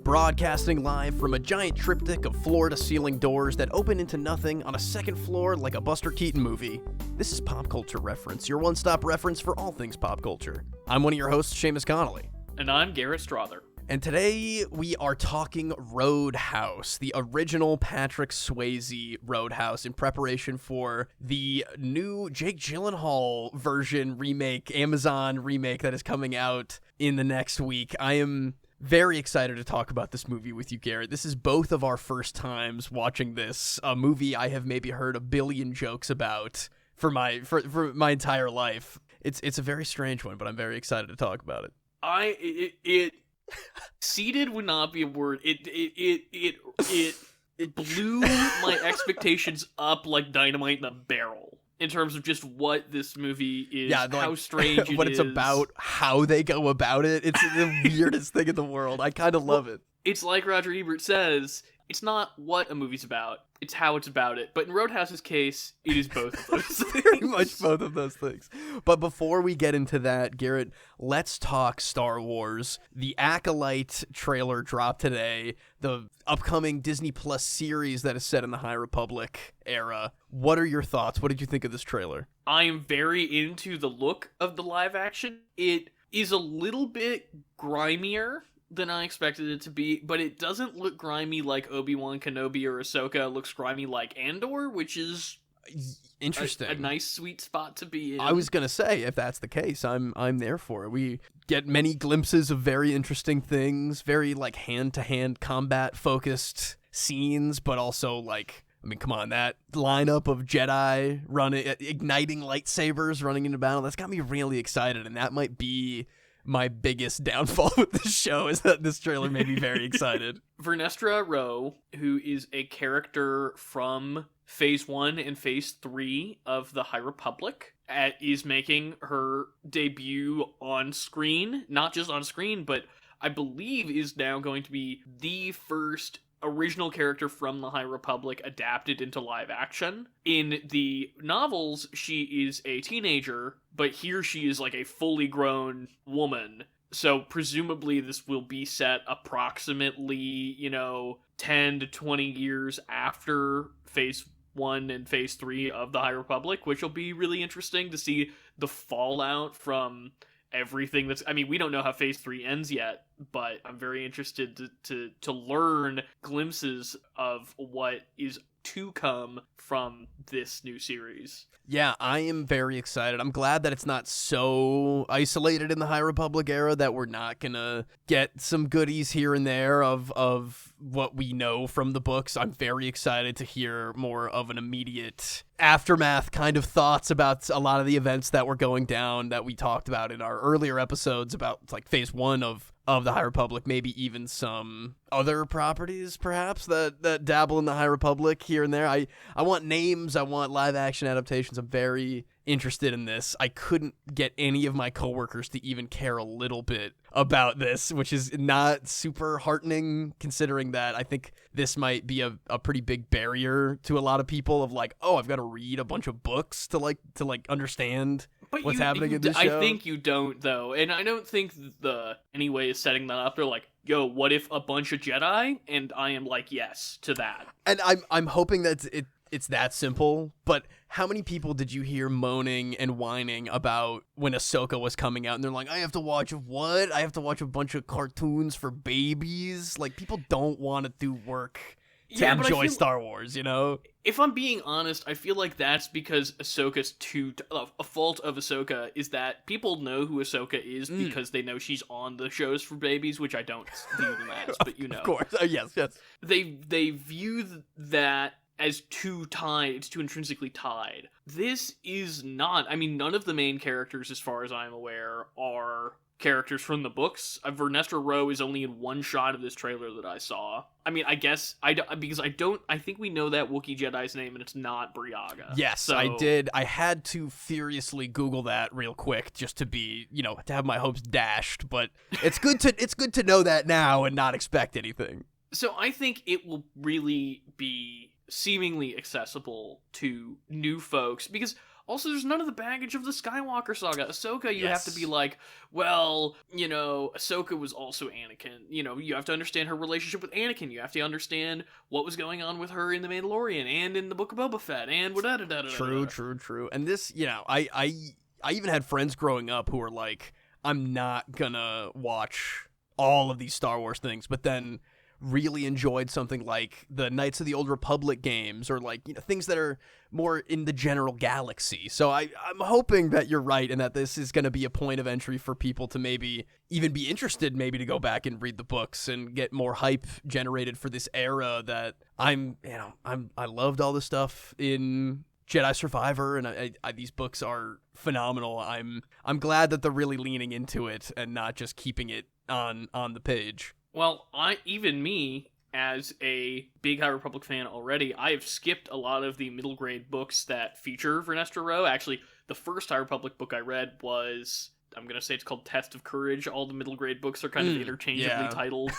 Broadcasting live from a giant triptych of floor-to-ceiling doors that open into nothing on a second floor like a Buster Keaton movie. This is Pop Culture Reference, your one-stop reference for all things pop culture. I'm one of your hosts, Seamus Connolly. And I'm Garrett Strother. And today we are talking Roadhouse, the original Patrick Swayze Roadhouse, in preparation for the new Jake Gyllenhaal version remake, Amazon remake that is coming out in the next week. I am very excited to talk about this movie with you, Garrett. This is both of our first times watching this, a movie I have maybe heard a billion jokes about for my entire life. It's a very strange one, but I'm very excited to talk about it. Seated would not be a word. It blew my expectations up like dynamite in a barrel in terms of just what this movie is, how strange it is. What it's about, how they go about it. It's the weirdest thing in the world. I kind of love it. It's like Roger Ebert says, it's not what a movie's about, it's how it's about it. But in Roadhouse's case, it is both of those things. Very much both of those things. But before we get into that, Garrett, let's talk Star Wars. The Acolyte trailer dropped today, the upcoming Disney Plus series that is set in the High Republic era. What are your thoughts? What did you think of this trailer? I am very into the look of the live action. It is a little bit grimier than I expected it to be, but it doesn't look grimy like Obi-Wan Kenobi or Ahsoka. It looks grimy like Andor, which is interesting. A nice sweet spot to be in. I was gonna say, if that's the case, I'm there for it. We get many glimpses of very interesting things, very like hand-to-hand combat focused scenes, but also like, I mean, come on, that lineup of Jedi igniting lightsabers running into battle, that's got me really excited, and that might be my biggest downfall with this show, is that this trailer made me very excited. Vernestra Rowe, who is a character from Phase 1 and Phase 3 of the High Republic, is making her debut on screen. Not just on screen, but I believe is now going to be the first original character from the High Republic adapted into live action. In the novels, she is a teenager, but here she is like a fully grown woman. So presumably this will be set approximately, 10 to 20 years after Phase 1 and Phase 3 of the High Republic, which will be really interesting to see the fallout from everything that's, I mean, we don't know how Phase 3 ends yet, but I'm very interested to learn glimpses of what is to come from this new series. Yeah, I am very excited. I'm glad that it's not so isolated in the High Republic era, that we're not gonna get some goodies here and there of what we know from the books. I'm very excited to hear more of an immediate aftermath kind of thoughts about a lot of the events that were going down that we talked about in our earlier episodes about like Phase 1 of the High Republic, maybe even some other properties perhaps that dabble in the High Republic here and there. I want names, I want live action adaptations. I'm very interested in this. I couldn't get any of my coworkers to even care a little bit about this, which is not super heartening, considering that I think this might be a pretty big barrier to a lot of people of like, oh, I've got to read a bunch of books to understand what's happening in this show. I think you don't, though, and I don't think Anyway is setting that up. They're like, yo, what if a bunch of Jedi? And I am like, yes to that. And I'm hoping that it's that simple, but how many people did you hear moaning and whining about when Ahsoka was coming out, and they're like, I have to watch what? I have to watch a bunch of cartoons for babies? Like, people don't want to do work to enjoy Star Wars, If I'm being honest, I feel like that's because Ahsoka's a fault of Ahsoka is that people know who Ahsoka is because they know she's on the shows for babies, which I don't view them as, but Of course. Yes. They view that as too tied, it's too intrinsically tied. This is not, I mean, none of the main characters, as far as I'm aware, are characters from the books. Vernestra Rowe is only in one shot of this trailer that I saw. I mean, I guess, I think we know that Wookiee Jedi's name, and it's not Briaga. Yes, so, I did. I had to furiously Google that real quick just to be, to have my hopes dashed, but it's good to know that now and not expect anything. So I think it will really be seemingly accessible to new folks, because Also, there's none of the baggage of the Skywalker saga. Ahsoka, you have to Yes. be like, well, Ahsoka was also Anakin. You have to understand her relationship with Anakin. You have to understand what was going on with her in The Mandalorian and in the Book of Boba Fett and True. And this, I even had friends growing up who were like, I'm not gonna watch all of these Star Wars things, but then really enjoyed something like the Knights of the Old Republic games, or like things that are more in the general galaxy. So I'm hoping that you're right, and that this is going to be a point of entry for people to maybe even be interested, maybe to go back and read the books and get more hype generated for this era that I loved all the stuff in Jedi Survivor, and I these books are phenomenal. I'm glad that they're really leaning into it and not just keeping it on the page. Well, me, as a big High Republic fan already, I have skipped a lot of the middle grade books that feature Vernestra Rowe. Actually, the first High Republic book I read was, I'm going to say it's called Test of Courage. All the middle grade books are kind of interchangeably titled.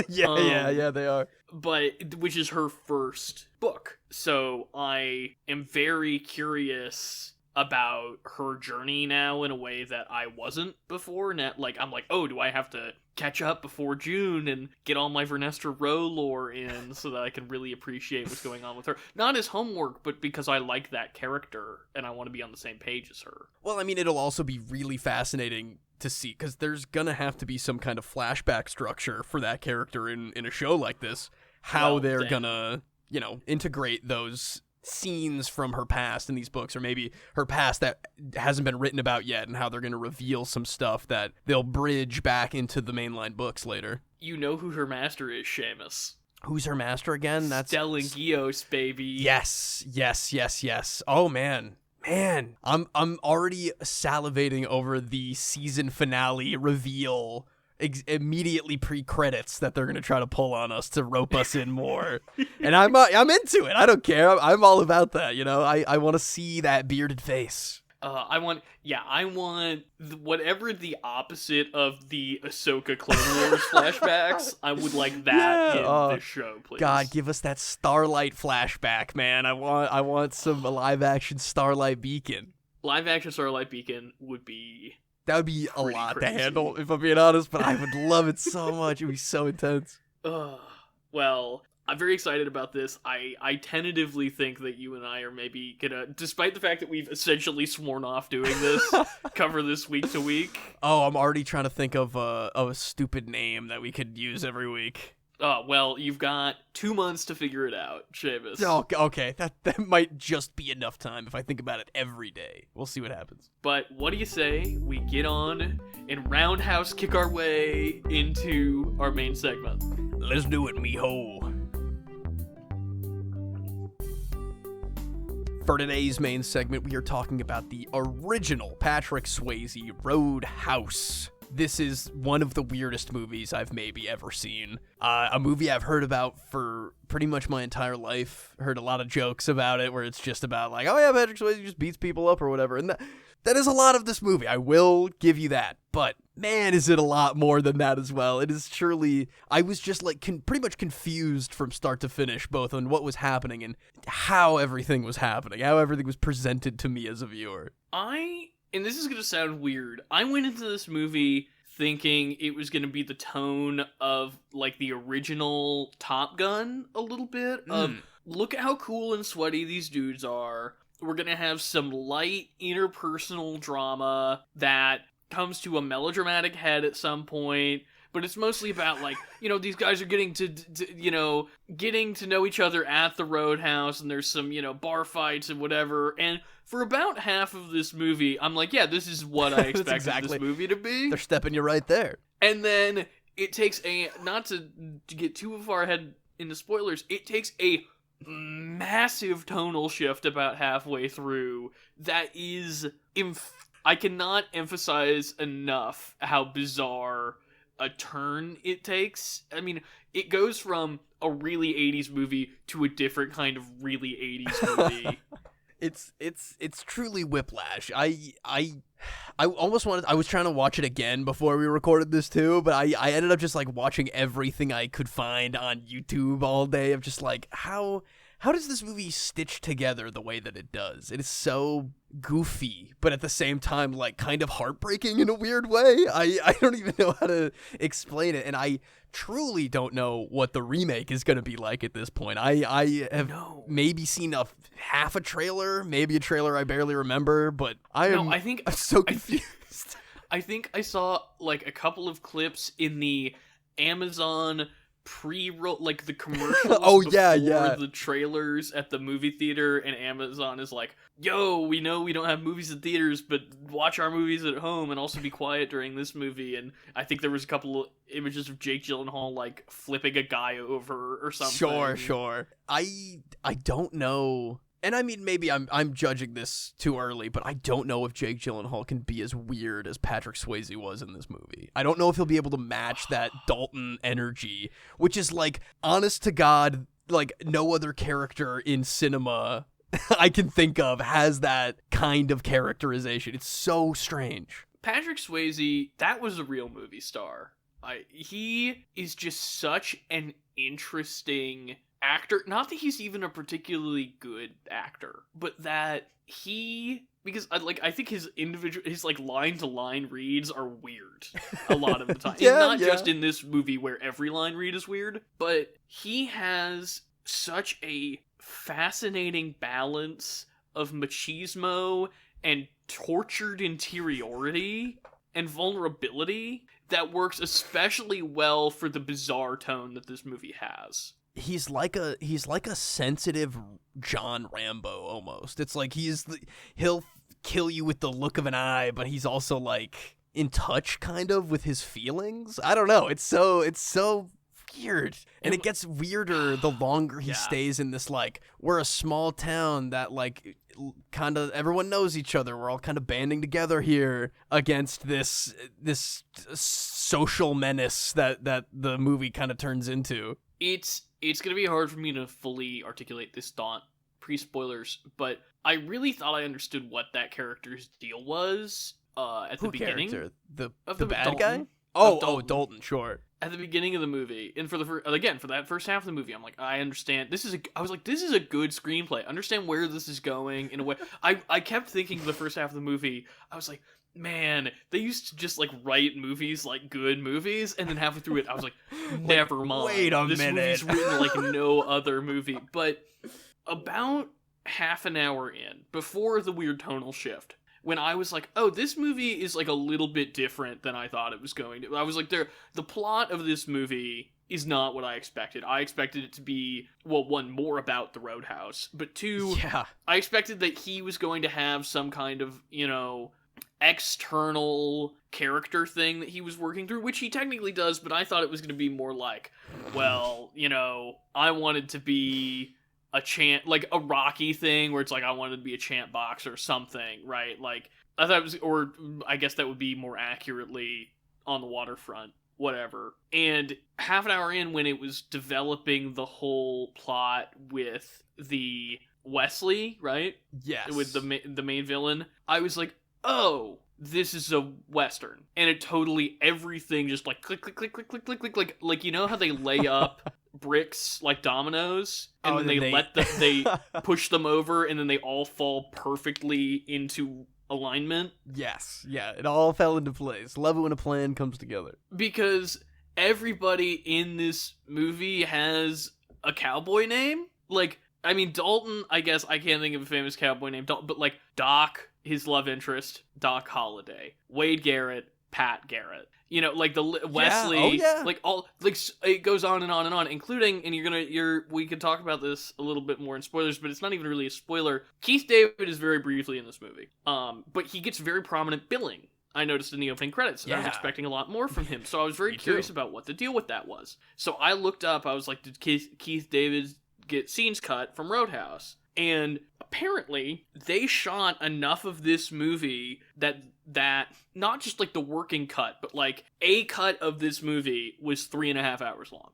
Yeah, they are. But, which is her first book. So I am very curious about her journey now in a way that I wasn't before. Now, I'm like, oh, do I have to catch up before June and get all my Vernestra Rowe lore in so that I can really appreciate what's going on with her? Not as homework, but because I like that character and I want to be on the same page as her. Well, I mean, it'll also be really fascinating to see, because there's gonna have to be some kind of flashback structure for that character in a show like this. How they're gonna, integrate those scenes from her past in these books, or maybe her past that hasn't been written about yet, and how they're going to reveal some stuff that they'll bridge back into the mainline books later. You know who her master is, Seamus. Who's her master again? That's Stellan Gios, baby. Yes. Oh man, I'm already salivating over the season finale reveal. Immediately pre-credits that they're gonna try to pull on us to rope us in more, and I'm into it. I don't care. I'm all about that. I want to see that bearded face. I want whatever the opposite of the Ahsoka Clone Wars flashbacks. I would like that in this show, please. God, give us that Starlight flashback, man. I want some live action Starlight Beacon. Live action Starlight Beacon would be. That would be a lot crazy to handle, if I'm being honest, but I would love it so much. It would be so intense. Well, I'm very excited about this. I tentatively think that you and I are maybe gonna, despite the fact that we've essentially sworn off doing this, cover this week to week. Oh, I'm already trying to think of a stupid name that we could use every week. Oh, well, you've got 2 months to figure it out, Seamus. Oh, okay. That might just be enough time if I think about it every day. We'll see what happens. But what do you say we get on and roundhouse kick our way into our main segment? Let's do it, mijo. For today's main segment, we are talking about the original Patrick Swayze Roadhouse. This is one of the weirdest movies I've maybe ever seen. A movie I've heard about for pretty much my entire life. Heard a lot of jokes about it where it's just about like, oh yeah, Patrick Swayze just beats people up or whatever. And that is a lot of this movie. I will give you that. But man, is it a lot more than that as well. It is truly, I was just like pretty much confused from start to finish, both on what was happening and how everything was happening, how everything was presented to me as a viewer. And this is going to sound weird, I went into this movie thinking it was going to be the tone of, like, the original Top Gun a little bit. Look at how cool and sweaty these dudes are. We're going to have some light interpersonal drama that comes to a melodramatic head at some point. But it's mostly about, like, these guys are getting to know each other at the Roadhouse, and there's some, bar fights and whatever. And for about half of this movie, I'm like, yeah, this is what I expected this movie to be. They're stepping you right there. And then it takes not to get too far ahead into spoilers, it takes a massive tonal shift about halfway through that is, I cannot emphasize enough how bizarre a turn it takes. I mean, it goes from a really 80s movie to a different kind of really 80s movie. It's truly whiplash. I almost wanted, I was trying to watch it again before we recorded this too, but I ended up just like watching everything I could find on YouTube all day of just like how how does this movie stitch together the way that it does? It is so goofy, but at the same time, like, kind of heartbreaking in a weird way. I don't even know how to explain it, and I truly don't know what the remake is going to be like at this point. I have maybe seen half a trailer, maybe a trailer I barely remember, but I'm so confused. I think I saw, like, a couple of clips in the Amazon pre-roll, like, the commercials before the trailers at the movie theater, and Amazon is like, yo, we know we don't have movies in theaters, but watch our movies at home and also be quiet during this movie. And I think there was a couple of images of Jake Gyllenhaal, like, flipping a guy over or something. Sure. I don't know. And I mean, maybe I'm judging this too early, but I don't know if Jake Gyllenhaal can be as weird as Patrick Swayze was in this movie. I don't know if he'll be able to match that Dalton energy, which is, like, honest to God, like, no other character in cinema I can think of has that kind of characterization. It's so strange. Patrick Swayze, that was a real movie star. He is just such an interesting actor. Not that he's even a particularly good actor, but that because I think his like line to line reads are weird a lot of the time. Just in this movie where every line read is weird, but he has such a fascinating balance of machismo and tortured interiority and vulnerability that works especially well for the bizarre tone that this movie has. He's like a sensitive John Rambo almost. It's like he'll kill you with the look of an eye, but he's also, like, in touch kind of with his feelings. I don't know. It's so weird. And it gets weirder the longer he stays in this, like, we're a small town that, like, kind of everyone knows each other. We're all kind of banding together here against this social menace that the movie kind of turns into. It's going to be hard for me to fully articulate this thought pre-spoilers, but I really thought I understood what that character's deal was at the beginning. Character? The bad Dalton. Guy? Dalton, sure. At the beginning of the movie, and for that first half of the movie, I'm like, I understand. This is a good screenplay. I understand where this is going in a way. I kept thinking the first half of the movie, I was like, man, they used to just, like, write movies like good movies, and then halfway through it, I was like, never mind. Wait a minute. This movie's written like no other movie. But about half an hour in, before the weird tonal shift, when I was like, oh, this movie is, like, a little bit different than I thought it was going to. I was like, the plot of this movie is not what I expected. I expected it to be, well, one, more about the Roadhouse, but two, I expected that he was going to have some kind of, external character thing that he was working through, which he technically does, but I thought it was going to be more like, well, I wanted to be a champ, like a Rocky thing where it's like I wanted to be a champ boxer or something, right? Like, I thought it was, or I guess that would be more accurately On the Waterfront, whatever. And half an hour in, when it was developing the whole plot with the Wesley, right? Yes. With the main villain, I was like, oh, this is a Western. And it totally, everything just like click, click, click, click, click, click, click, like you know how they lay up bricks like dominoes, and then they push them over, and then they all fall perfectly into alignment? Yes. Yeah, it all fell into place. Love it when a plan comes together. Because everybody in this movie has a cowboy name. Like, I mean, Dalton, I guess I can't think of a famous cowboy name, but like Doc, his love interest, Doc Holliday, Wade Garrett, Pat Garrett. Like the Wesley, like all, like it goes on and on and on, including, and we could talk about this a little bit more in spoilers, but it's not even really a spoiler. Keith David is very briefly in this movie, but he gets very prominent billing. I noticed in the opening credits, and I was expecting a lot more from him, so I was very curious about what the deal with that was. So I looked up, I was like, did Keith David get scenes cut from Roadhouse? And apparently they shot enough of this movie that not just like the working cut, but like a cut of this movie was 3.5 hours long.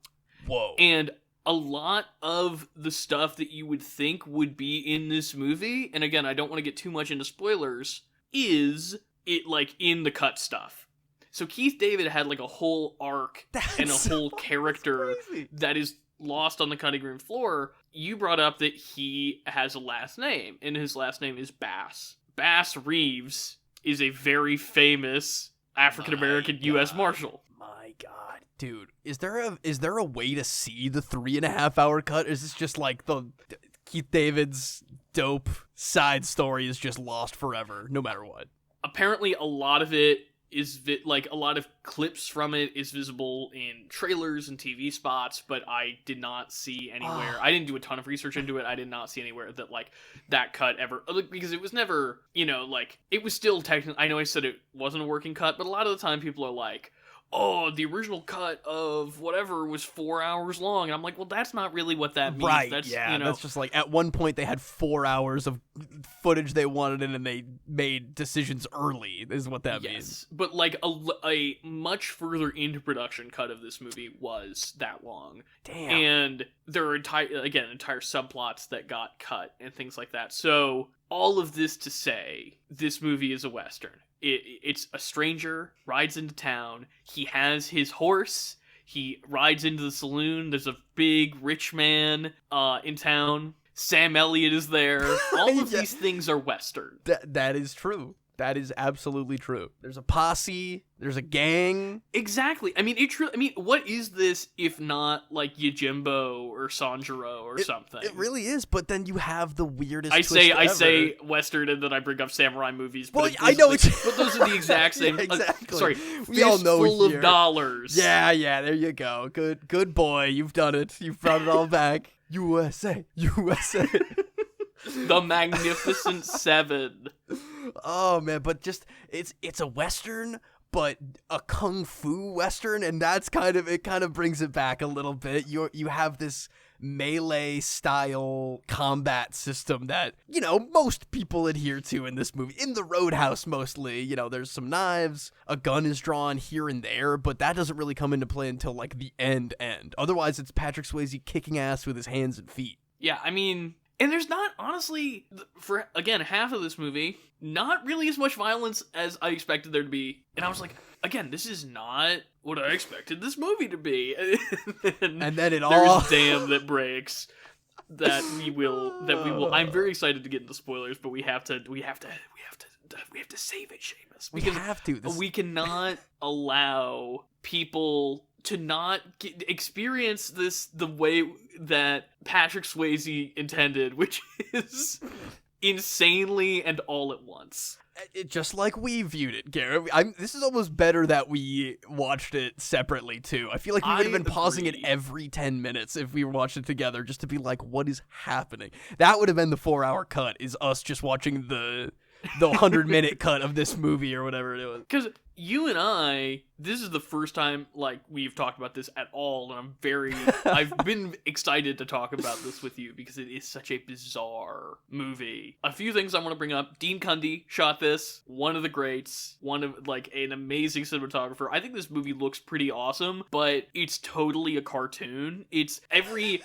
Whoa. And a lot of the stuff that you would think would be in this movie, and again, I don't want to get too much into spoilers, is it like in the cut stuff. So Keith David had like a whole arc and a whole character crazy. that is lost on the cutting room floor, you brought up that he has a last name, and his last name is Bass. Bass Reeves is a very famous African-American U.S. Marshal. My God. Dude, is there a way to see the 3.5 hour cut? Or is this just like the Keith David's dope side story is just lost forever, no matter what? Apparently, a lot of it is a lot of clips from it is visible in trailers and TV spots, but I did not see anywhere. I didn't do a ton of research into it. I did not see anywhere that like that cut ever, because it was never, like it was still technically. I know I said it wasn't a working cut, but a lot of the time people are like, oh, the original cut of whatever was 4 hours long. And I'm like, well, that's not really what that means. Right, That's, yeah, that's just like, at one point they had 4 hours of footage they wanted in, and they made decisions early, is what that means. But like a much further into production cut of this movie was that long. Damn. And there are entire subplots that got cut and things like that. So all of this to say, this movie is a Western. It's a stranger rides into town. He has his horse. He rides into the saloon. There's a big rich man in town. Sam Elliott is there. All of these things are Western. That is true. That is absolutely true. There's a posse. There's a gang. Exactly. I mean, what is this if not like Yojimbo or Sanjuro or something? It really is. But then you have the weirdest. I twist say Western, and then I bring up samurai movies. But well, I know, but those are the exact same. Yeah, exactly. Sorry, we all know Fistful here. of dollars. Yeah. There you go. Good boy. You've done it. You've brought it all back. USA. The Magnificent Seven. Oh man, but just it's a Western, but a kung fu Western, and that's kind of brings it back a little bit. You have this melee style combat system that most people adhere to in this movie. In the Roadhouse, mostly, there's some knives, a gun is drawn here and there, but that doesn't really come into play until like the end. Otherwise, it's Patrick Swayze kicking ass with his hands and feet. Yeah, I mean. And there's not, honestly, for, again, half of this movie, not really as much violence as I expected there to be. And I was like, again, this is not what I expected this movie to be. and then it all... There's a dam that breaks that we will... I'm very excited to get into spoilers, but we have to save it, Seamus. We have to. We cannot allow people to not experience this the way that Patrick Swayze intended, which is insanely and all at once. Just like we viewed it, Garrett. This is almost better that we watched it separately, too. I feel like we would have been pausing it every 10 minutes if we watched it together, just to be like, what is happening? That would have been the 4-hour cut, is us just watching the 100-minute cut of this movie or whatever it was. Because you and I, this is the first time like we've talked about this at all, and I've been excited to talk about this with you because it is such a bizarre movie. A few things I want to bring up. Dean Cundey shot this, one of the greats, one of like an amazing cinematographer. I think this movie looks pretty awesome, but it's totally a cartoon. It's every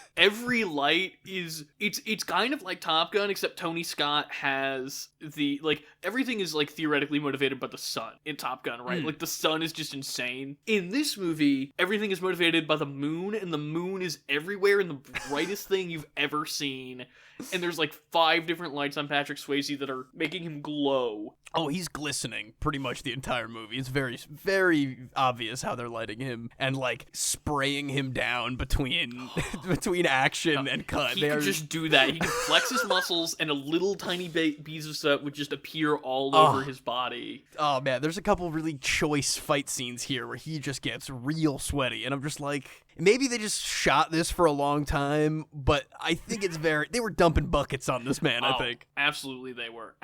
light is it's kind of like Top Gun, except Tony Scott has the like everything is like theoretically motivated by the sun in Top Gun, right? Like the sun is just insane. In this movie, everything is motivated by the moon, and the moon is everywhere and the brightest thing you've ever seen. And there's like 5 different lights on Patrick Swayze that are making him glow. Oh, he's glistening pretty much the entire movie. It's very, very obvious how they're lighting him and like spraying him down between action and cut. He could just do that. He could flex his muscles and a little tiny beads of sweat would just appear all over his body. Oh man, there's a couple really choice fight scenes here where he just gets real sweaty, and I'm just like, maybe they just shot this for a long time, but I think they were dumping buckets on this man, I think. Absolutely they were.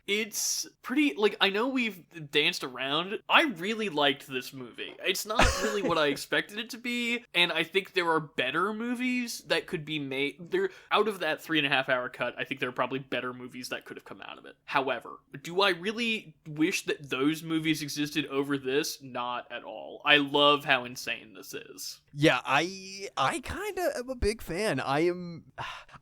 It's pretty, like, I know we've danced around. I really liked this movie. It's not really what I expected it to be, and I think there are better movies that could be made. Out of that 3.5 hour cut, I think there are probably better movies that could have come out of it. However, do I really wish that those movies existed over this? Not at all. I love how insane this is. Yeah, I kind of am a big fan. I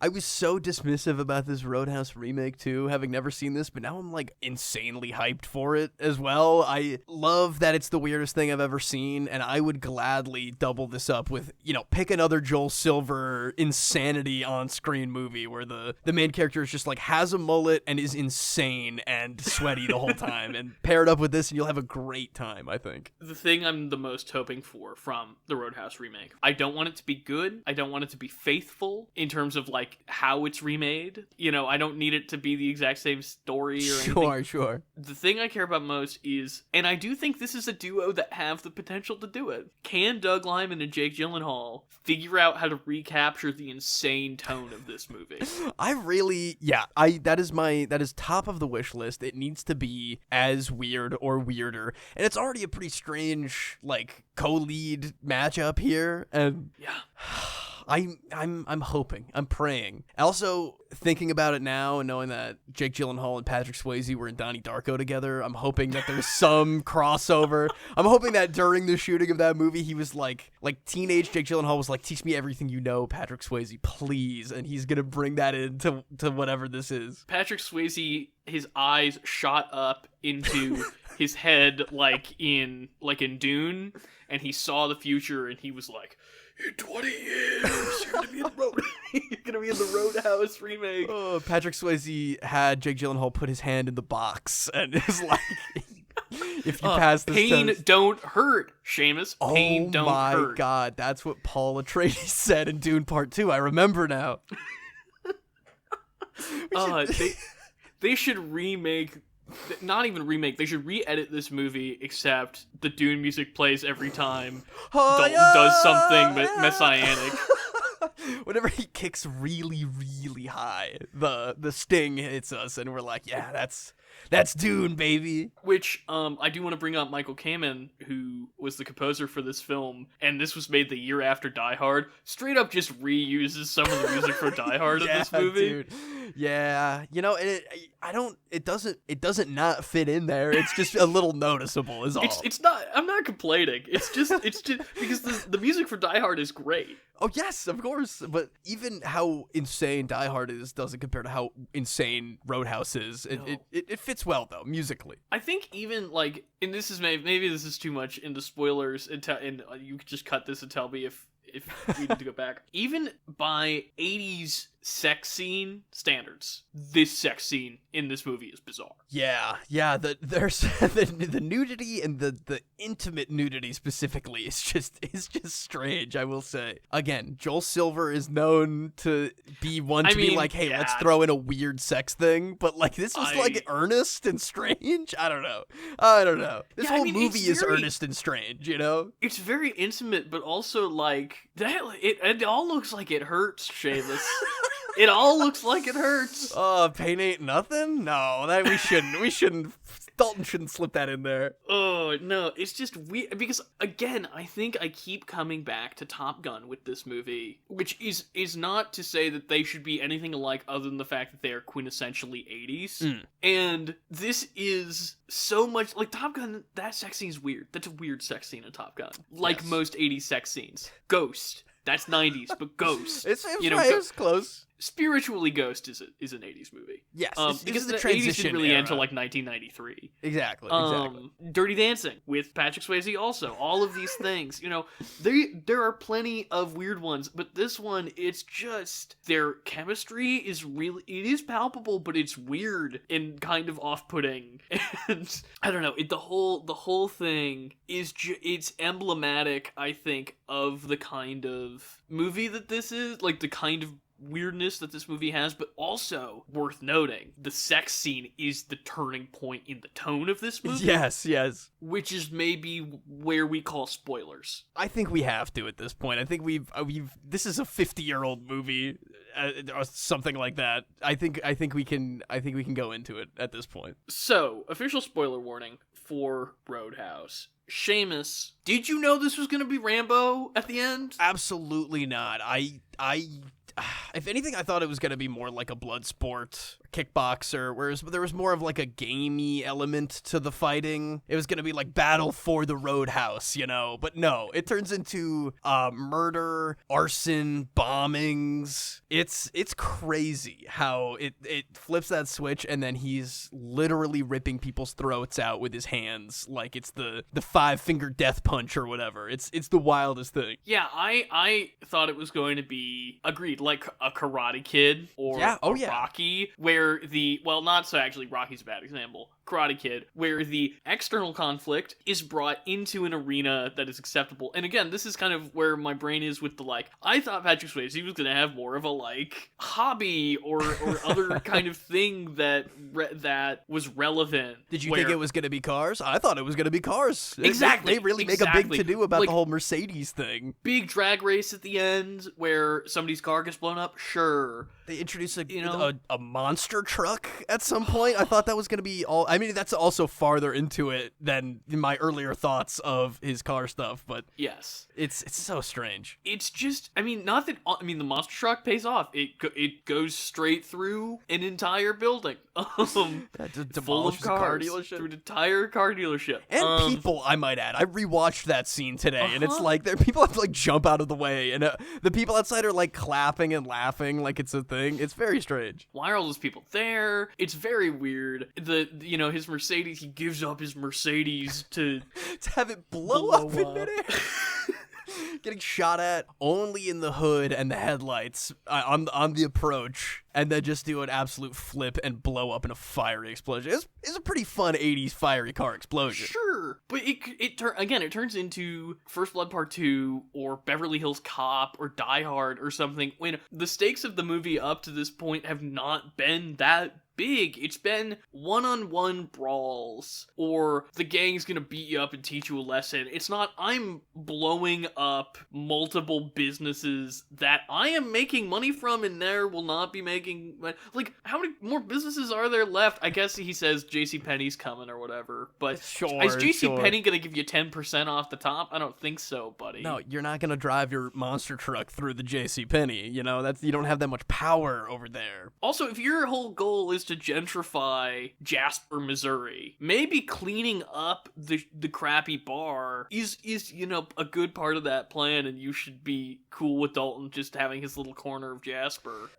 was so dismissive about this Roadhouse remake too, having never seen this, but now now I'm like insanely hyped for it as well. I love that it's the weirdest thing I've ever seen, and I would gladly double this up with, pick another Joel Silver insanity on screen movie where the main character is just like has a mullet and is insane and sweaty the whole time, and pair it up with this and you'll have a great time, I think. The thing I'm the most hoping for from the Roadhouse remake, I don't want it to be good. I don't want it to be faithful in terms of like how it's remade. I don't need it to be the exact same story or anything. Sure. The thing I care about most is, and I do think this is a duo that have the potential to do it. Can Doug Liman and Jake Gyllenhaal figure out how to recapture the insane tone of this movie? That is top of the wish list. It needs to be as weird or weirder, and it's already a pretty strange like co-lead matchup here, and yeah. I'm hoping, I'm praying. Also, thinking about it now and knowing that Jake Gyllenhaal and Patrick Swayze were in Donnie Darko together, I'm hoping that there's some crossover. I'm hoping that during the shooting of that movie, he was like teenage Jake Gyllenhaal was like, teach me everything you know, Patrick Swayze, please. And he's gonna bring that into whatever this is. Patrick Swayze, his eyes shot up into his head like in Dune, and he saw the future, and he was like, in 20 years, you're gonna be in the Roadhouse remake. Oh, Patrick Swayze had Jake Gyllenhaal put his hand in the box and is like, if you pass this pain test, don't hurt, Seamus. Pain don't hurt. Oh my God, that's what Paul Atreides said in Dune Part 2. I remember now. They should remake. Not even remake. They should re-edit this movie, except the Dune music plays every time Dalton does something messianic. Whenever he kicks really, really high, the sting hits us, and we're like, yeah, that's Dune, baby. Which, I do want to bring up Michael Kamen, who was the composer for this film, and this was made the year after Die Hard. Straight up just reuses some of the music for Die Hard in this movie. Dude. Yeah, it doesn't not fit in there. It's just a little noticeable is all. It's not, I'm not complaining. It's just because the music for Die Hard is great. Oh yes, of course. But even how insane Die Hard is doesn't compare to how insane Roadhouse is. It fits well though, musically. I think even like, and this is maybe this is too much into spoilers, and you could just cut this and tell me if we need to go back. Even by 80s sex scene standards, this sex scene in this movie is bizarre. Yeah. There's the nudity and the intimate nudity specifically is just strange, I will say. Again, Joel Silver is known to be one to be like, hey, let's throw in a weird sex thing, but like this was like earnest and strange. I don't know. This whole movie is earnest and strange, It's very intimate, but also like that. It all looks like it hurts, Seamus. It all looks like it hurts. Pain ain't nothing? No, that we shouldn't. Dalton shouldn't slip that in there. Oh, no, it's just weird, because, again, I think I keep coming back to Top Gun with this movie, which is not to say that they should be anything alike other than the fact that they are quintessentially 80s. And this is so much, like, Top Gun, that sex scene is weird. That's a weird sex scene in Top Gun. Like most 80s sex scenes. Ghost. That's 90s, but Ghost. It was close. Spiritually, Ghost is an 80s movie. Yes, because the 80s didn't really era. end until like 1993. Exactly. Dirty Dancing with Patrick Swayze also. All of these things, there are plenty of weird ones, but this one, it's just their chemistry is really, it is palpable, but it's weird and kind of off-putting. And I don't know, the whole thing is it's emblematic, I think, of the kind of movie that this is, like the kind of weirdness that this movie has, but also worth noting, the sex scene is the turning point in the tone of this movie. Yes. Which is maybe where we call spoilers. I think we have to at this point. I think we've this is a 50-year-old movie or something like that. I think we can go into it at this point. So, official spoiler warning for Roadhouse. Seamus, did you know this was going to be Rambo at the end? Absolutely not. I if anything, I thought it was going to be more like a blood sport, kickboxer, whereas there was more of like a gamey element to the fighting. It was going to be like battle for the Roadhouse, you know, but no, it turns into murder, arson, bombings. It's crazy how it flips that switch, and then he's literally ripping people's throats out with his hands like it's the 5-finger death punch or whatever. It's the wildest thing. Yeah, I thought it was going to be, agreed, like a Karate Kid or Rocky, where not so actually, Rocky's a bad example. Karate Kid, where the external conflict is brought into an arena that is acceptable. And again, this is kind of where my brain is with the, like, I thought Patrick Swayze was going to have more of a, like, hobby or other kind of thing that was relevant. Did you think it was going to be cars? I thought it was going to be cars. Exactly. They really make a big to-do about, like, the whole Mercedes thing. Big drag race at the end where somebody's car gets blown up? Sure. They introduced a monster truck at some point. I thought that was going to be all... I mean, that's also farther into it than my earlier thoughts of his car stuff, but... Yes. It's so strange. It's just... I mean, not that... I mean, the monster truck pays off. It goes straight through an entire building. Full of cars. Through an entire car dealership. And people, I might add. I rewatched that scene today, and it's like, people have to, like, jump out of the way, and the people outside are, like, clapping and laughing like it's a thing. It's very strange. Why are all those people there? It's very weird. His Mercedes, he gives up his Mercedes to have it blow up in midair. Getting shot at only in the hood and the headlights on the approach, and then just do an absolute flip and blow up in a fiery explosion. It's a pretty fun 80s fiery car explosion. Sure, but it turns into First Blood Part 2 or Beverly Hills Cop or Die Hard or something, when the stakes of the movie up to this point have not been that big. It's been one-on-one brawls, or the gang's gonna beat you up and teach you a lesson. It's not, I'm blowing up multiple businesses that I am making money from and there will not be making... Like, how many more businesses are there left? I guess he says JCPenney's coming or whatever, but is JCPenney gonna give you 10% off the top? I don't think so, buddy. No, you're not gonna drive your monster truck through the JCPenney, you know? You don't have that much power over there. Also, if your whole goal is to gentrify Jasper, Missouri, maybe cleaning up the crappy bar is a good part of that plan, and you should be cool with Dalton just having his little corner of Jasper.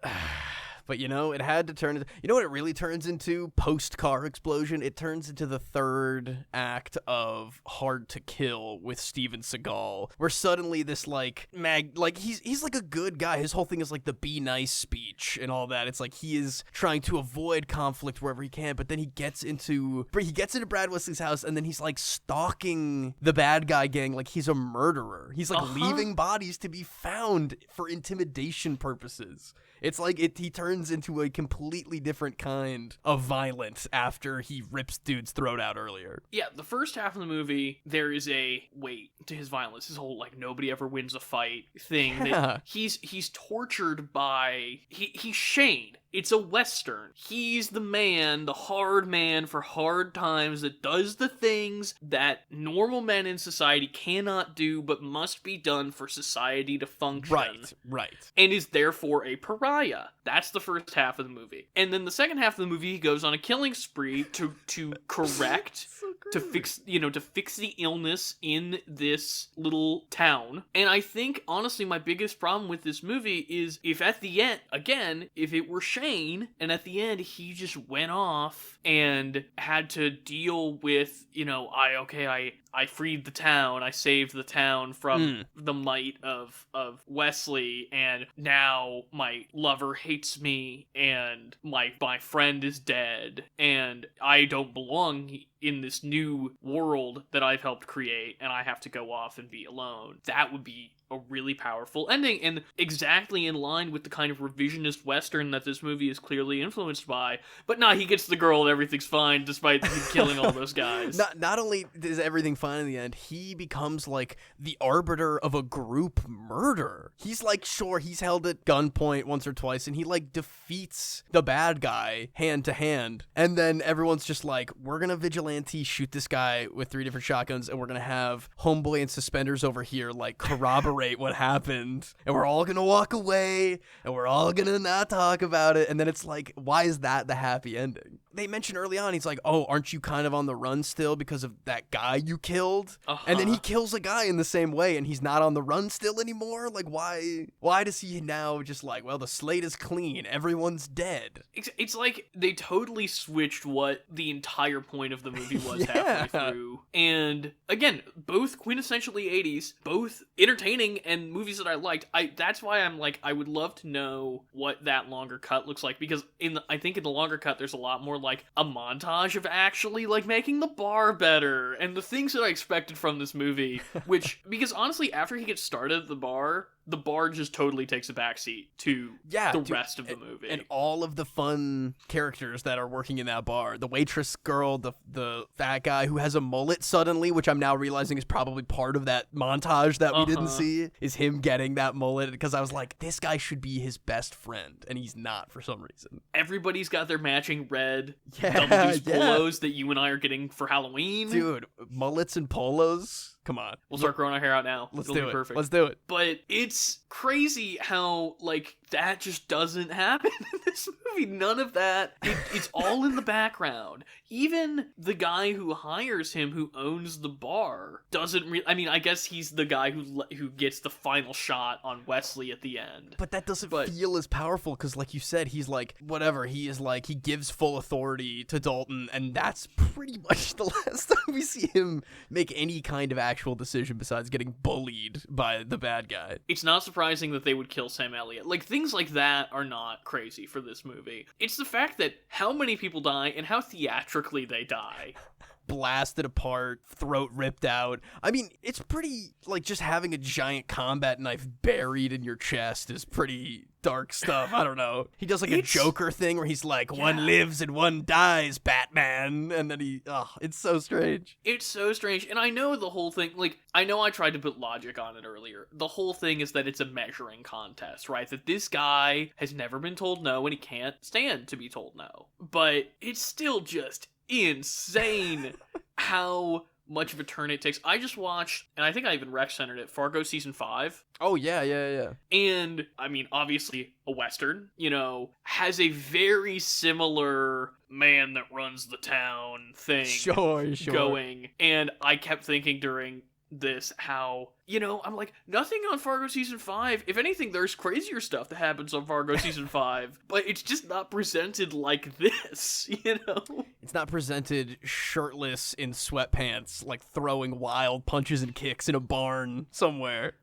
But, it had to turn into... You know what it really turns into? Post-car explosion. It turns into the third act of Hard to Kill with Steven Seagal, where suddenly this, he's like a good guy. His whole thing is like the be nice speech and all that. It's like he is trying to avoid conflict wherever he can, but then he gets into Brad Wesley's house, and then he's, like, stalking the bad guy gang like he's a murderer. He's, like, leaving bodies to be found for intimidation purposes. It's like he turns into a completely different kind of violence after he rips dude's throat out earlier. Yeah, the first half of the movie, there is a weight to his violence. His whole, like, nobody ever wins a fight thing. Yeah. He's tortured by... He's Shane. It's a Western. He's the man, the hard man for hard times that does the things that normal men in society cannot do but must be done for society to function. Right. And is therefore a pariah. That's the first half of the movie. And then the second half of the movie, he goes on a killing spree to correct... to fix the illness in this little town. And I think, honestly, my biggest problem with this movie is if at the end, again, if it were Shane, and at the end he just went off and had to deal with, I freed the town, I saved the town from the might of Wesley, and now my lover hates me, and my friend is dead, and I don't belong in this new world that I've helped create, and I have to go off and be alone. That would be a really powerful ending, and exactly in line with the kind of revisionist Western that this movie is clearly influenced by. But he gets the girl and everything's fine, despite him killing all those guys. Not only is everything find in the end, he becomes like the arbiter of a group murder. He's like, sure, he's held at gunpoint once or twice, and he like defeats the bad guy hand to hand. And then everyone's just like, we're gonna vigilante shoot this guy with 3 different shotguns, and we're gonna have Homeboy and Suspenders over here like corroborate what happened, and we're all gonna walk away, and we're all gonna not talk about it. And then it's like, why is that the happy ending? They mentioned early on, he's like, oh, aren't you kind of on the run still because of that guy you killed? And then he kills a guy in the same way, and he's not on the run still anymore? Like, why does he now just like, well, the slate is clean, everyone's dead? It's like they totally switched what the entire point of the movie was halfway through. And again, both quintessentially 80s, both entertaining and movies that I liked. That's why I'm like, I would love to know what that longer cut looks like, because I think in the longer cut there's a lot more like a montage of actually like making the bar better and the things that I expected from this movie, which, because honestly, after he gets started at the bar just totally takes a backseat to the rest of the movie. And all of the fun characters that are working in that bar. The waitress girl, the fat guy who has a mullet suddenly, which I'm now realizing is probably part of that montage that we didn't see, is him getting that mullet, because I was like, this guy should be his best friend, and he's not for some reason. Everybody's got their matching red double deuce polos that you and I are getting for Halloween. Dude, mullets and polos? Come on. We'll start growing our hair out now. Let's It'll do be it. perfect. Let's do it. But it's crazy how, like, that just doesn't happen in this movie. None of that. It's all in the background. Even the guy who hires him, who owns the bar, doesn't really... I mean, I guess he's the guy who gets the final shot on Wesley at the end. But that doesn't feel as powerful, because like you said, he's like, whatever, he is like, he gives full authority to Dalton, and that's pretty much the last time we see him make any kind of actual decision besides getting bullied by the bad guy. It's not surprising that they would kill Sam Elliott. Like, things like that are not crazy for this movie. It's the fact that how many people die and how theatrically they die. Blasted apart, throat ripped out. I mean, it's pretty, like, just having a giant combat knife buried in your chest is pretty dark stuff. I don't know. He does like a Joker thing where he's like, one lives and one dies, Batman. And then it's so strange. It's so strange. And I know the whole thing, like, I know I tried to put logic on it earlier. The whole thing is that it's a measuring contest, right? That this guy has never been told no and he can't stand to be told no. But it's still just insane how much of a turn it takes. I just watched, and I think I even rec-centered it, Fargo Season 5. Oh, yeah. And, I mean, obviously, a Western, has a very similar man that runs the town thing going. And I kept thinking during this how, I'm like, nothing on Fargo Season 5. If anything, there's crazier stuff that happens on Fargo Season 5, but it's just not presented like this, It's not presented shirtless in sweatpants, like throwing wild punches and kicks in a barn somewhere.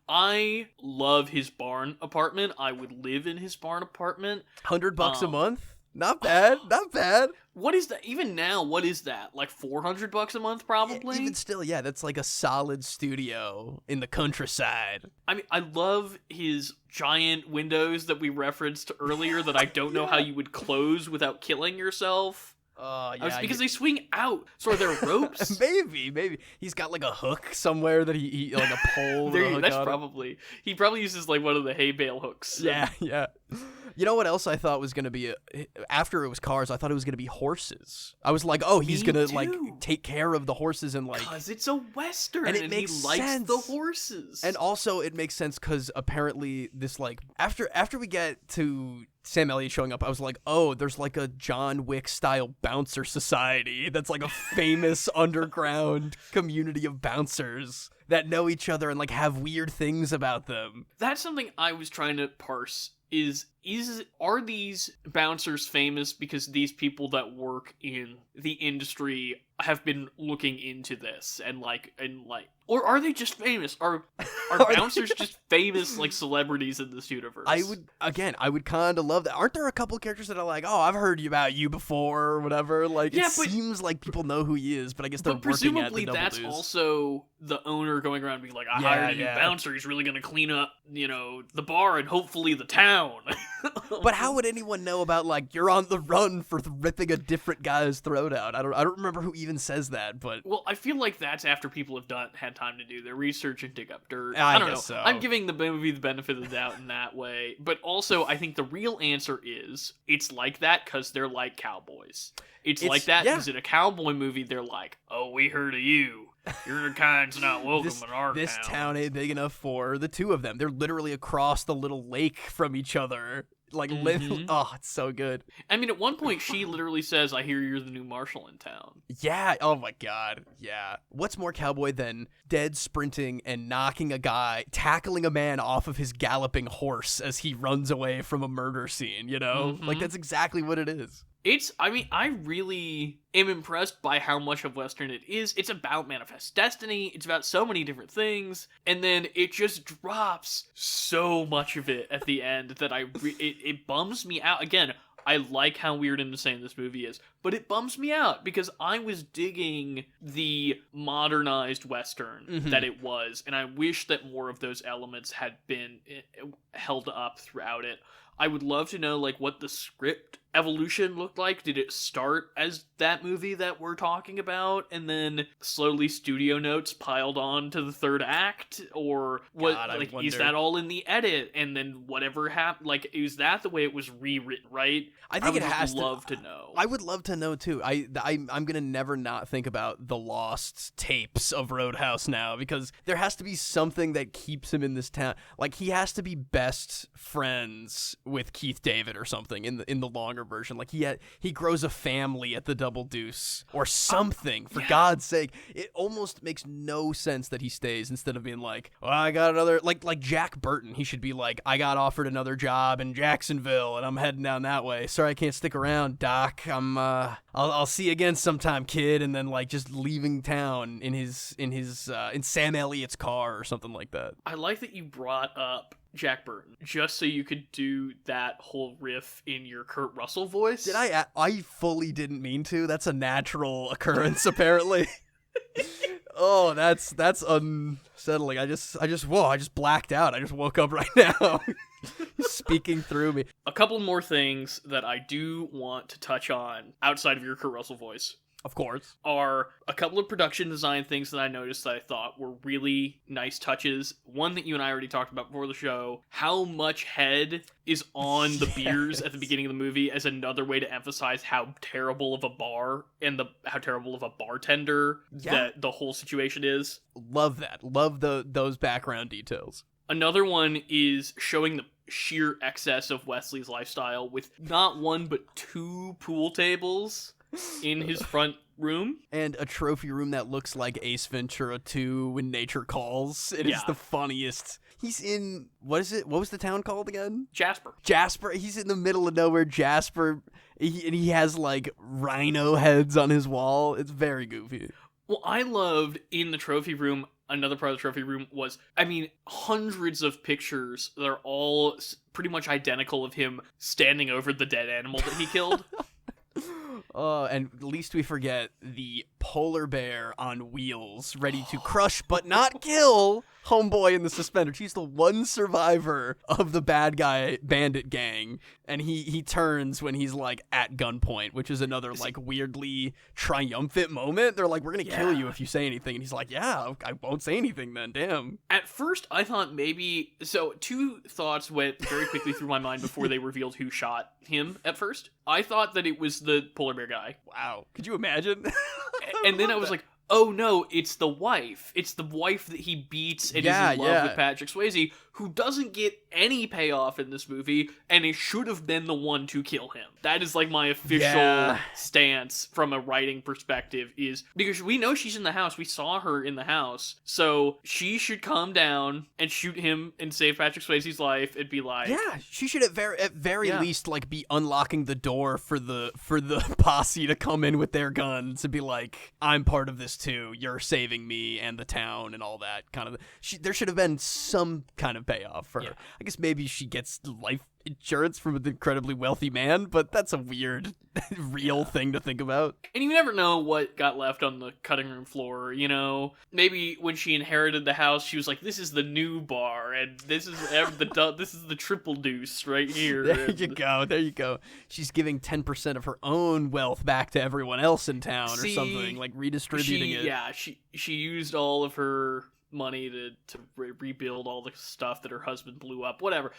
I love his barn apartment. I would live in his barn apartment. $100 a month? Not bad, not bad. What is that? Even now, what is that? Like $400 a month, probably? Yeah, even still, yeah, that's like a solid studio in the countryside. I mean, I love his giant windows that we referenced earlier that I don't know how you would close without killing yourself. Because they swing out. So are there ropes? maybe. He's got like a hook somewhere that he like a pole. That's probably. He probably uses like one of the hay bale hooks. Yeah. You know what else I thought was going to be, after it was cars, I thought it was going to be horses. I was like, oh, he's going to like take care of the horses and like. Because it's a Western and he likes the horses. And also it makes sense because apparently this like, after we get to Sam Elliott showing up, I was like, oh, there's like a John Wick style bouncer society that's like a famous underground community of bouncers that know each other and like have weird things about them. That's something I was trying to parse. Are these bouncers famous because these people that work in the industry have been looking into this and or are they just famous? Are bouncers just famous like celebrities in this universe? I would kind of love that. Aren't there a couple characters that are like, oh, I've heard about you before or whatever? Like, seems like people know who he is, but I guess they're working at the Double that's Deuce. Also the owner going around being like, I hired a new bouncer. He's really going to clean up, the bar and hopefully the town. But how would anyone know about, like, you're on the run for ripping a different guy's throat out? I don't remember who even says that, but... Well, I feel like that's after people have had time to do their research and dig up dirt. I don't know. guess so. I'm giving the movie the benefit of the doubt in that way. But also, I think the real answer is, it's like that because they're like cowboys. It's like that because in a cowboy movie, they're like, oh, we heard of you. Your kind's not welcome in our town. This town ain't big enough for the two of them. They're literally across the little lake from each other. Like, oh, it's so good. I mean, at one point, she literally says, I hear you're the new marshal in town. Yeah, oh my god, yeah. What's more cowboy than dead sprinting and knocking a guy, tackling a man off of his galloping horse as he runs away from a murder scene, you know? Like, that's exactly what it is. I really am impressed by how much of Western it is. It's about manifest destiny. It's about so many different things. And then it just drops so much of it at the end that it bums me out. Again, I like how weird and insane this movie is, but it bums me out because I was digging the modernized Western that it was, and I wish that more of those elements had been held up throughout it. I would love to know, like, what the script evolution looked like. Did it start as that movie that we're talking about, and then slowly studio notes piled on to the third act? Or what? God, like, is that all in the edit? And then whatever happened, like, is that the way it was rewritten? Right? I think it has to. Love to know. I would love to know too. I'm gonna never not think about the lost tapes of Roadhouse now, because there has to be something that keeps him in this town. Like, he has to be best friends with Keith David or something in the longer version. Like, he grows a family at the Double Deuce or something. For God's sake, it almost makes no sense that he stays instead of being like, well, I got another, like Jack Burton. He should be like, I got offered another job in Jacksonville and I'm heading down that way. Sorry, I can't stick around, Doc. I'll see you again sometime, kid. And then, like, just leaving town in Sam Elliott's car or something like that. I like that you brought up Jack Burton, just so you could do that whole riff in your Kurt Russell voice. Did I fully didn't mean to. That's a natural occurrence, apparently. Oh, that's unsettling. I just blacked out. I just woke up right now. Speaking through me. A couple more things that I do want to touch on outside of your Kurt Russell voice. Of course. Are a couple of production design things that I noticed that I thought were really nice touches. One that you and I already talked about before the show, how much head is on the beers at the beginning of the movie as another way to emphasize how terrible of a bar and how terrible of a bartender that the whole situation is. Love that. Love those background details. Another one is showing the sheer excess of Wesley's lifestyle with not one but two pool tables in his front room. And a trophy room that looks like Ace Ventura 2 When Nature Calls. It is the funniest. He's in, what is it? What was the town called again? Jasper. He's in the middle of nowhere, Jasper. And he has, like, rhino heads on his wall. It's very goofy. Well, I loved in the trophy room, another part of the trophy room was, I mean, hundreds of pictures that are all pretty much identical of him standing over the dead animal that he killed. And least we forget the polar bear on wheels, ready to crush but not kill homeboy in the suspenders. He's the one survivor of the bad guy bandit gang, and he turns when he's, like, at gunpoint, which is another, like, weirdly triumphant moment. They're like, we're gonna kill you if you say anything, and he's like, yeah, I won't say anything then, damn. At first, I thought maybe, so two thoughts went very quickly through my mind before they revealed who shot him at first. I thought that it was the polar bear guy. Wow, could you imagine? And then I was like, oh no, it's the wife. It's the wife that he beats and is in love with Patrick Swayze, who doesn't get any payoff in this movie, and it should have been the one to kill him. That is, like, my official stance from a writing perspective, is because we know she's in the house. We saw her in the house. So she should calm down and shoot him and save Patrick Swayze's life and be like... Yeah, she should at very least, like, be unlocking the door for the posse to come in with their guns and be like, I'm part of this too. You're saving me and the town and all that kind of... There should have been some kind of payoff for her. I guess maybe she gets life insurance from an incredibly wealthy man, but that's a weird, real thing to think about. And you never know what got left on the cutting room floor, you know? Maybe when she inherited the house, she was like, this is the new bar, and this is this is the triple deuce right here. There you go. She's giving 10% of her own wealth back to everyone else in town or something, like redistributing it. Yeah, she used all of her money to rebuild all the stuff that her husband blew up, whatever.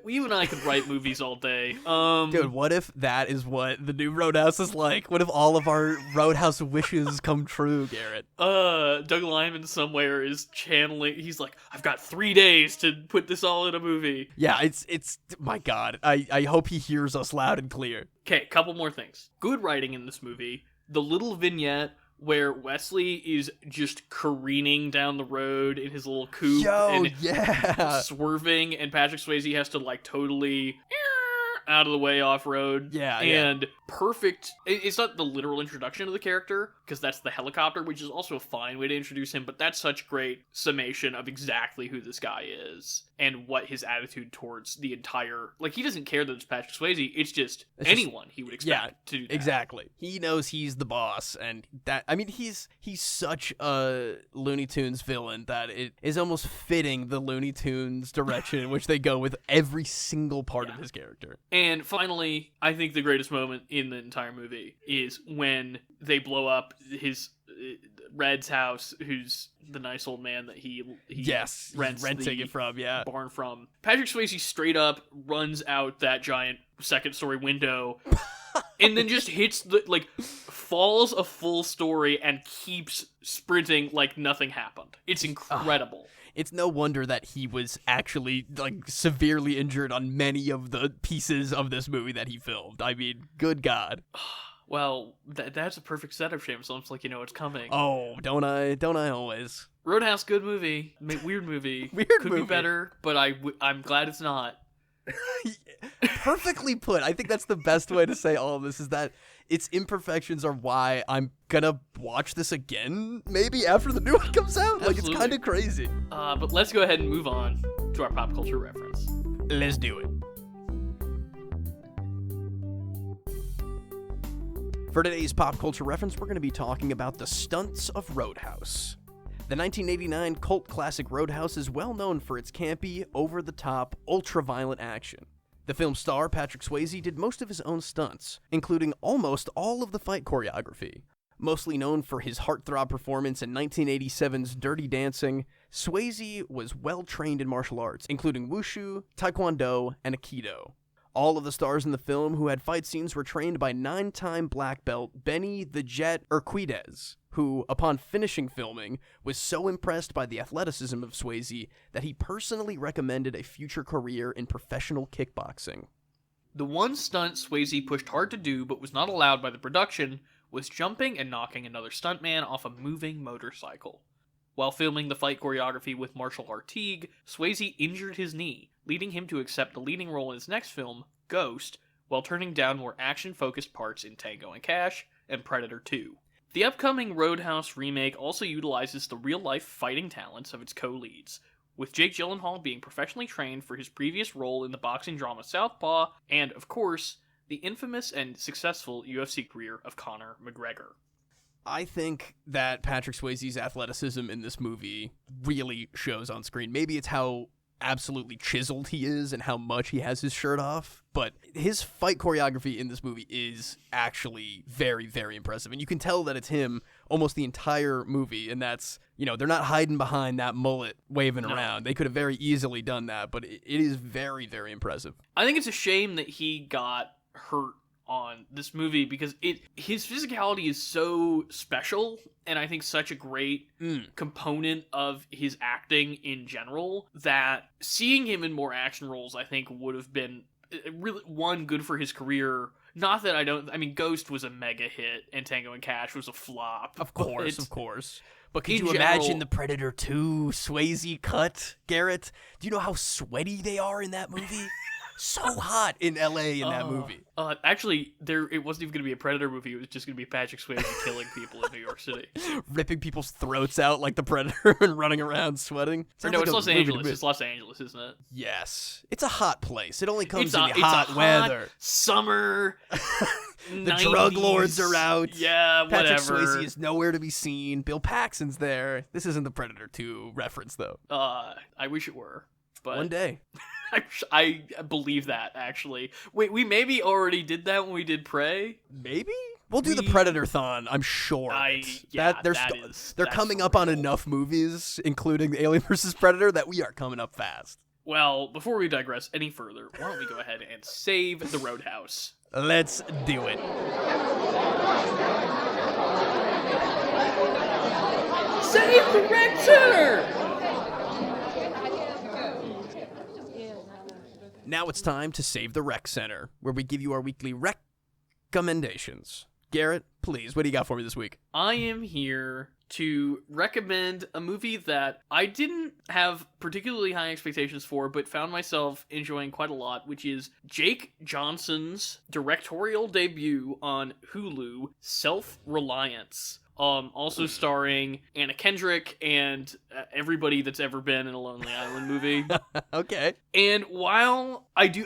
You and I could write movies all day. Dude, what if that is what the new Roadhouse is like? What if all of our Roadhouse wishes come true, Garrett? Doug Liman somewhere is channeling, he's like, I've got 3 days to put this all in a movie. Yeah, it's my God. I hope he hears us loud and clear. Okay, couple more things. Good writing in this movie. The little vignette where Wesley is just careening down the road in his little coupe and swerving, and Patrick Swayze has to like totally out of the way off-road. And perfect. It's not the literal introduction of the character, because that's the helicopter, which is also a fine way to introduce him, but that's such great summation of exactly who this guy is and what his attitude towards the entire... Like, he doesn't care that it's Patrick Swayze, it's just anyone he would expect to do that. Exactly. He knows he's the boss, and that... I mean, he's such a Looney Tunes villain that it is almost fitting the Looney Tunes direction in which they go with every single part of his character. And finally, I think the greatest moment in the entire movie is when they blow up his Red's house, who's the nice old man that he renting it from, barn from. Patrick Swayze straight up runs out that giant second-story window and then just falls a full story and keeps sprinting like nothing happened. It's incredible. It's no wonder that he was actually like severely injured on many of the pieces of this movie that he filmed. I mean, good God. Well, that's a perfect setup, Seamus. So it's like, you know, it's coming. Oh, don't I always? Roadhouse, good movie. Weird movie. Could be better, but I'm glad it's not. Perfectly put. I think that's the best way to say all of this, is that its imperfections are why I'm gonna watch this again, maybe after the new one comes out. Absolutely. Like, it's kind of crazy. But let's go ahead and move on to our pop culture reference. Let's do it. For today's pop culture reference, we're going to be talking about the stunts of Roadhouse. The 1989 cult classic Roadhouse is well known for its campy, over-the-top, ultra-violent action. The film's star, Patrick Swayze, did most of his own stunts, including almost all of the fight choreography. Mostly known for his heartthrob performance in 1987's Dirty Dancing, Swayze was well-trained in martial arts, including wushu, taekwondo, and aikido. All of the stars in the film who had fight scenes were trained by 9-time black belt Benny the Jet Urquidez, who, upon finishing filming, was so impressed by the athleticism of Swayze that he personally recommended a future career in professional kickboxing. The one stunt Swayze pushed hard to do but was not allowed by the production was jumping and knocking another stuntman off a moving motorcycle. While filming the fight choreography with martial artigue, Swayze injured his knee, leading him to accept the leading role in his next film, Ghost, while turning down more action-focused parts in Tango and Cash and Predator 2. The upcoming Roadhouse remake also utilizes the real-life fighting talents of its co-leads, with Jake Gyllenhaal being professionally trained for his previous role in the boxing drama Southpaw, and, of course, the infamous and successful UFC career of Conor McGregor. I think that Patrick Swayze's athleticism in this movie really shows on screen. Maybe it's how absolutely chiseled he is and how much he has his shirt off, but his fight choreography in this movie is actually very, very impressive. And you can tell that it's him almost the entire movie, and that's, you know, they're not hiding behind that mullet waving around. They could have very easily done that, but it is very, very impressive. I think it's a shame that he got hurt on this movie because his physicality is so special, and I think such a great component of his acting in general, that seeing him in more action roles I think would have been really, one, good for his career. Not that I mean, Ghost was a mega hit and Tango and Cash was a flop. Of course. But could you imagine the Predator 2 Swayze cut, Garrett? Do you know how sweaty they are in that movie? so hot in LA in that movie. Actually, it wasn't even going to be a Predator movie. It was just going to be Patrick Swayze killing people in New York City. Ripping people's throats out like the Predator and running around sweating. Or no, it's Los Angeles. It's Los Angeles, isn't it? Yes. It's a hot place. It only comes in hot weather. Summer. The 90s. Drug lords are out. Yeah, whatever. Patrick Swayze is nowhere to be seen. Bill Paxton's there. This isn't the Predator 2 reference, though. I wish it were. But one day. I believe that, actually. Wait, we maybe already did that when we did Prey? Maybe? We'll do the Predator-thon, I'm sure. They're coming up on enough movies, including Alien vs. Predator, that we are coming up fast. Well, before we digress any further, why don't we go ahead and save the Roadhouse? Let's do it. Save the Rec Center! Now it's time to Save the Rec Center, where we give you our weekly recommendations. Garrett, please, what do you got for me this week? I am here to recommend a movie that I didn't have particularly high expectations for, but found myself enjoying quite a lot, which is Jake Johnson's directorial debut on Hulu, Self-Reliance. Also starring Anna Kendrick and everybody that's ever been in a Lonely Island movie. Okay. And while I do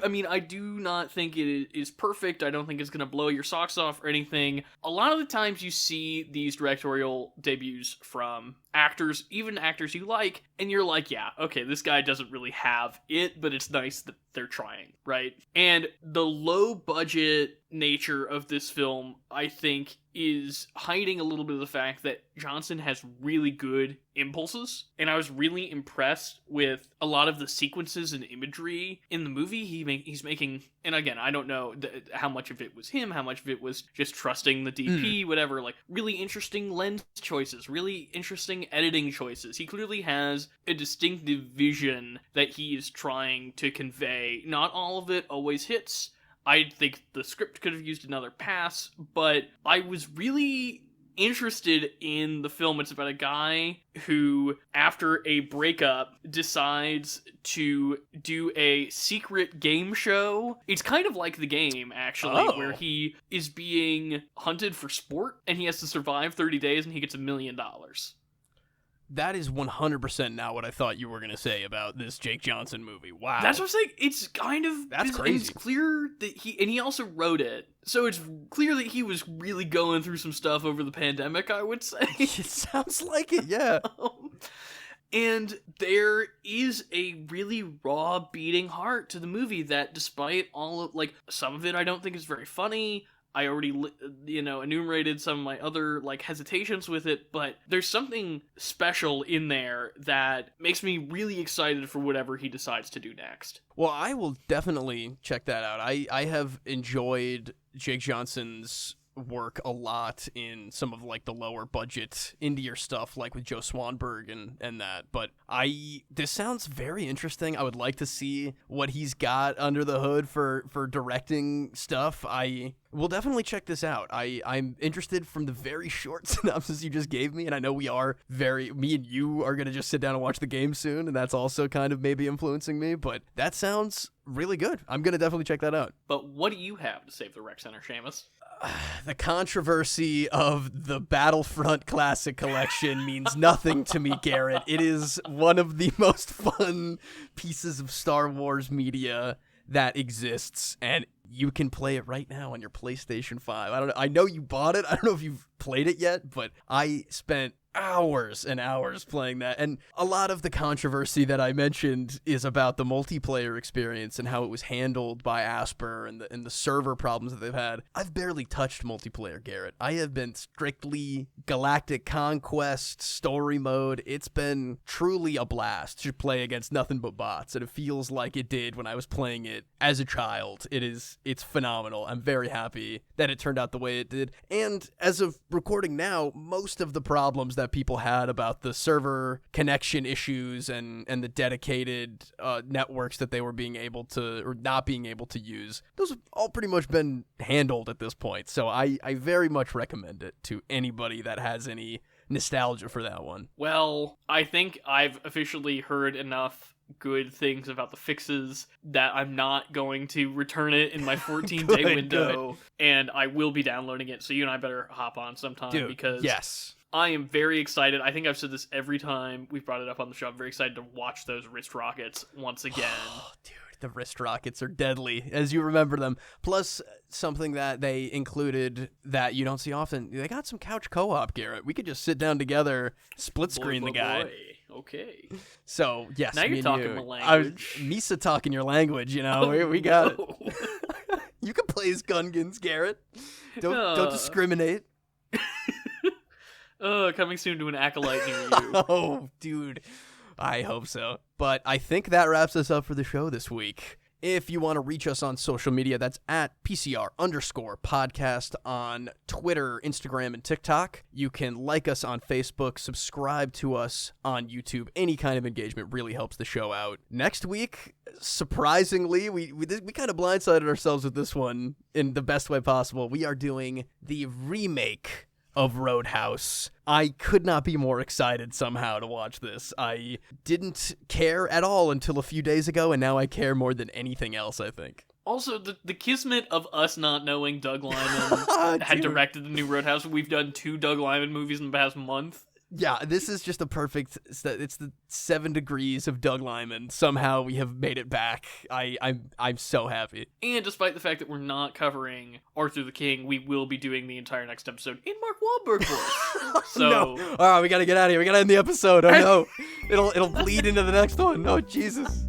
not think it is perfect, I don't think it's going to blow your socks off or anything, a lot of the times you see these directorial debuts from actors, even actors you like, and you're like, yeah, okay, this guy doesn't really have it, but it's nice that they're trying, right? And the low budget nature of this film, I think, is hiding a little bit of the fact that Johnson has really good impulses, and I was really impressed with a lot of the sequences and imagery in the movie he's making. And again, I don't know how much of it was him, how much of it was just trusting the DP, whatever, like really interesting lens choices, really interesting editing choices. He clearly has a distinctive vision that he is trying to convey. Not all of it always hits. I think the script could have used another pass, but I was really interested in the film. It's about a guy who, after a breakup, decides to do a secret game show. It's kind of like The Game, actually, where he is being hunted for sport, and he has to survive 30 days, and he gets $1 million. That is 100% not what I thought you were going to say about this Jake Johnson movie. Wow. That's what I'm saying. It's kind of... That's crazy. It's clear that he also wrote it. So it's clear that he was really going through some stuff over the pandemic, I would say. It sounds like it, yeah. And there is a really raw, beating heart to the movie that, despite all of... Like, some of it I don't think is very funny. I already, enumerated some of my other, hesitations with it, but there's something special in there that makes me really excited for whatever he decides to do next. Well, I will definitely check that out. I have enjoyed Jake Johnson's work a lot in some of the lower budget indie stuff, like with Joe Swanberg and that, but this sounds very interesting. I would like to see what he's got under the hood for directing stuff. I will definitely check this out. I'm interested from the very short synopsis you just gave me, and I know me and you are gonna just sit down and watch The Game soon, and that's also kind of maybe influencing me, but that sounds really good. I'm gonna definitely check that out. But what do you have to Save the Rec Center, Seamus? The controversy of the Battlefront Classic Collection means nothing to me, Garrett. It is one of the most fun pieces of Star Wars media that exists, and you can play it right now on your PlayStation 5. I know you bought it. I don't know if you've played it yet, but I spent hours and hours playing that, and a lot of the controversy that I mentioned is about the multiplayer experience and how it was handled by Asper and the server problems that they've had. I've barely touched multiplayer, Garrett. I have been strictly Galactic Conquest story mode. It's been truly a blast to play against nothing but bots, and it feels like it did when I was playing it as a child. It's phenomenal. I'm very happy that it turned out the way it did, and as of recording now, most of the problems that people had about the server connection issues and the dedicated networks that they were being able to or not being able to use, those have all pretty much been handled at this point. So I very much recommend it to anybody that has any nostalgia for that one. Well, I think I've officially heard enough good things about the fixes that I'm not going to return it in my 14-day window, and I will be downloading it, so you and I better hop on sometime. Dude, because yes. I am very excited. I think I've said this every time we've brought it up on the show. I'm very excited to watch those wrist rockets once again. Dude, the wrist rockets are deadly, as you remember them. Plus, something that they included that you don't see often, they got some couch co-op, Garrett. We could just sit down together, split screen the guy. Boy. Okay. So, yes. Now you're talking my language. Misa talking your language, you know. We got it. You can play as Gungans, Garrett. Don't discriminate. Coming soon to an Acolyte near you. Oh, dude. I hope so. But I think that wraps us up for the show this week. If you want to reach us on social media, that's at PCR_podcast on Twitter, Instagram, and TikTok. You can like us on Facebook, subscribe to us on YouTube. Any kind of engagement really helps the show out. Next week, surprisingly, we kind of blindsided ourselves with this one in the best way possible. We are doing the remake of Roadhouse. I could not be more excited somehow to watch this. I didn't care at all until a few days ago, and now I care more than anything else, I think. Also, the kismet of us not knowing Doug Liman had directed the new Roadhouse. We've done 2 Doug Liman movies in the past month. Yeah, this is just a perfect... It's the 7 degrees of Doug Liman. Somehow we have made it back. I'm so happy. And despite the fact that we're not covering Arthur the King, we will be doing the entire next episode in Mark Wahlberg voice. So, no. All right, we gotta get out of here. We gotta end the episode. Oh no, it'll bleed into the next one. Oh Jesus.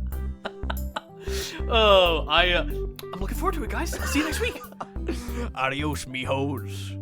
I'm looking forward to it, guys. See you next week. Adios, mijos.